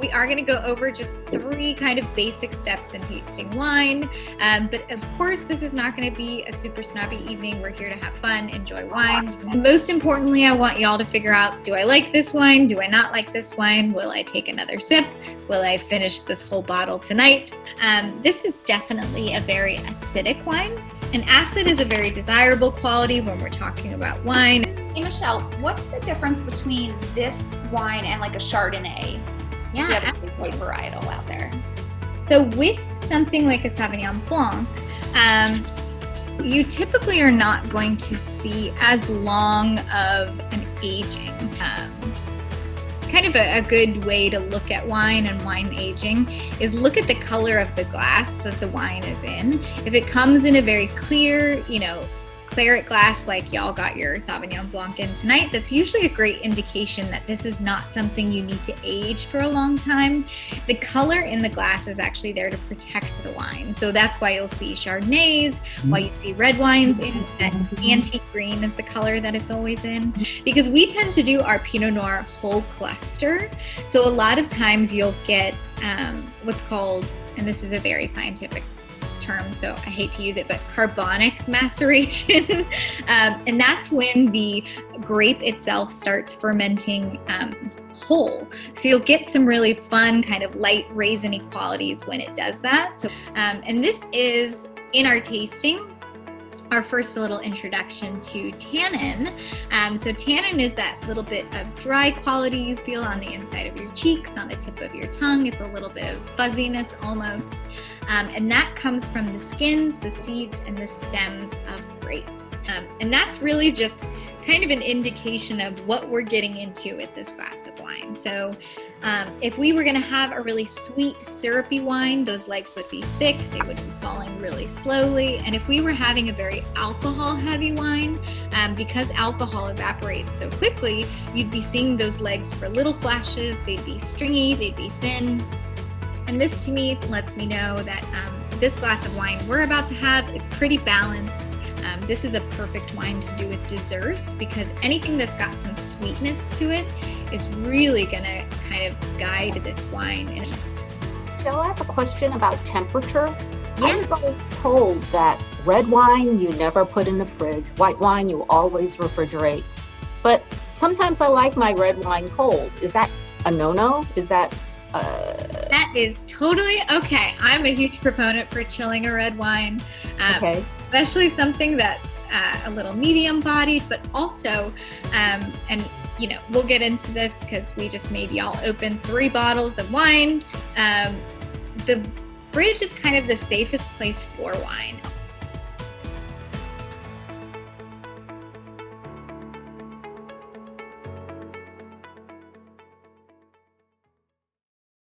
We are going to go over just 3 kind of basic steps in tasting wine. But of course, this is not going to be a super snobby evening. We're here to have fun, enjoy wine. And most importantly, I want y'all to figure out, do I like this wine? Do I not like this wine? Will I take another sip? Will I finish this whole bottle tonight? This is definitely a very acidic wine. And acid is a very desirable quality when we're talking about wine. Hey Michelle, what's the difference between this wine and like a Chardonnay? Yeah, the other white varietal out there. So with something like a Sauvignon Blanc, you typically are not going to see as long of an aging. Kind of a good way to look at wine and wine aging is look at the color of the glass that the wine is in. If it comes in a very clear, claret glass like y'all got your Sauvignon Blanc in tonight, that's usually a great indication that this is not something you need to age for a long time. The color in the glass is actually there to protect the wine. So that's why you'll see Chardonnays, why you see red wines in that antique green is the color that it's always in. Because we tend to do our Pinot Noir whole cluster. So a lot of times you'll get what's called, and this is a very scientific term, so I hate to use it, but carbonic maceration. And that's when the grape itself starts fermenting whole. So you'll get some really fun kind of light raisiny qualities when it does that. So, and this is in our tasting, our first little introduction to tannin. So tannin is that little bit of dry quality you feel on the inside of your cheeks, on the tip of your tongue. It's a little bit of fuzziness almost. And that comes from the skins, the seeds, and the stems of grapes. And that's really just kind of an indication of what we're getting into with this glass of wine. So if we were gonna have a really sweet, syrupy wine, those legs would be thick, they would be falling really slowly. And if we were having a very alcohol-heavy wine, because alcohol evaporates so quickly, you'd be seeing those legs for little flashes, they'd be stringy, they'd be thin. And this to me lets me know that this glass of wine we're about to have is pretty balanced. This is a perfect wine to do with desserts because anything that's got some sweetness to it is really gonna kind of guide this wine. Michelle, I have a question about temperature. Yeah. I was always told that red wine you never put in the fridge, white wine you always refrigerate. But sometimes I like my red wine cold. Is that a no-no? Is that That is totally okay. I'm a huge proponent for chilling a red wine, okay. Especially something that's a little medium bodied, but also, and we'll get into this because we just made y'all open 3 bottles of wine. The fridge is kind of the safest place for wine.